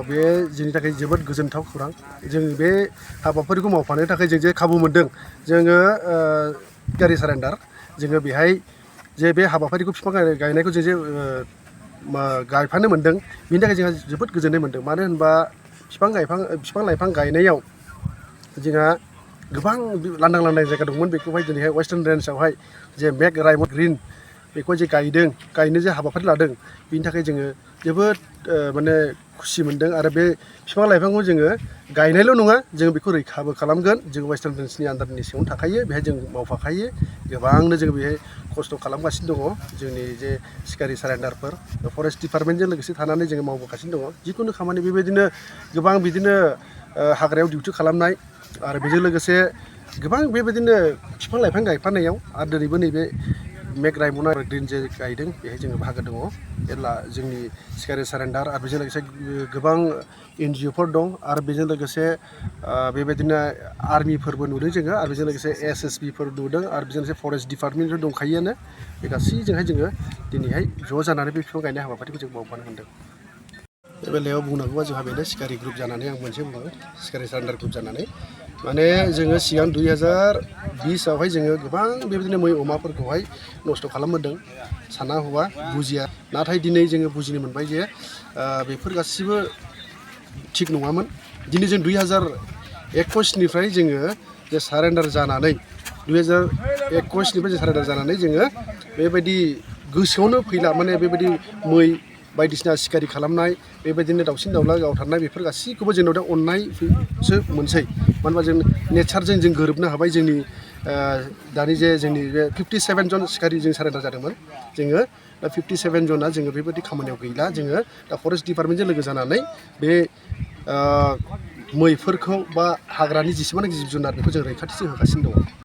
बे जोंनि थाखाय जोबोद गोजोनथाव खौरां जों बे हाबाफारिखौ मावफानो थाखाय जों जे खाबु मोनदों जोङो सिखारि सारेन्डार जोङो बेहाय जे बे हाबाफारिखौ बिफां गायनायखौ जों जे गायफानो मोनदों बिनि थाखाय जोंहा जोबोद गोजोननाय मोनदों मानो होनबा बिफां लाइफां गायनायाव जोंहा गोबां लांदां जायगा दंमोन बेखौहाय दिनैहाय वेस्टार्न रेन्जआवहाय जे मेक रायमन ग्रिन बेखौ जे गायनो जे हाबाफारि लादों बिनि थाखाय जोङो जोबोद माने खुसि मोनदों आरो बे बिफां लाइफांखौ जोङो गायनायल' नङा जों बेखौ रैखाबो खालामगोन जों वेस्टार्न रेन्जनि आन्डारनि सिङावनो थाखायो बेहाय जों मावफाखायो गोबांनो जों बेहाय खस्थ' खालामगासिनो दङ जोंनि जे सिखारि सारेन्डारफोर फरेस्ट डिपार्टमेन्टजों लोगोसे थानानै जोङो मावबोगासिनो दङ जिखुनु खामानि बेबायदिनो गोबां बिदिनो हाग्रायाव डिउटि खालामनाय आरो बेजों लोगोसे गोबां बेबायदिनो बिफां लाइफां गायफानायाव आरो दिनैबो नैबे मेक रायमना ग्रिन जे गायदों बेहाय जोङो बाहागो दङ मेरला जोंनि सिखारि सारेन्डार आरो बेजों लोगोसे गोबां NGOफोर दं आरो बेजों लोगोसे बेबायदिनो आर्मिफोरबो नुदों जोङो आरो बेजों लोगोसे SSBफोर नुदों आरो बेजों लोगोसे फरेस्ट डिपार्टमेन्टफोर दंखायोआनो बे गासैजोंहाय जोङो दिनैहाय ज' जानानै बे बिफां गायनाय हाबाफारिखौ जों मावफानो मोनदों बे बेलायाव बुंनांगौबा जोंहा बेनो सिखारि ग्रुप जानानै आं मोनसे बुङो सिखारि सारेन्डार ग्रुप जानानै माने जोङो सिगां 2020आवहाय जोङो गोबां बेबायदिनो मै अमाफोरखौहाय नस्थ' खालामबोदों साना हौवा बुजिया नाथाय दिनै जोङो बुजिनो मोनबाय जे बेफोर गासिबो थिग नङामोन दिनै जों 2021निफ्राय जोङो जे सारेन्डार जानानै 2021निफ्राय जों सारेन्डार जानानै जोङो बेबायदि गोसोआवनो फैला माने बेबायदि मै बायदिसिना सिखारि खालामनाय बेबायदिनो दाउसिन दाउला गावथारनाय बेफोर गासैखौबो जोंनाव दा अननायसो मोनसै मानो होनबा जों नेचारजों जों गोरोबनो हाबाय जोंनि दानि जे जोंनि बे 57 जन सिखारि जों सारेन्डार जादोंमोन जोङो दा 57 जना जोङो बेबायदि खामानियाव गैला जोङो दा फरेस्ट डिपार्टमेन्टजों लोगो जानानै बे मैफोरखौ बा हाग्रानि जेसेबां जिब जुनार बेखौ जों रैखाथि होगासिनो दङ।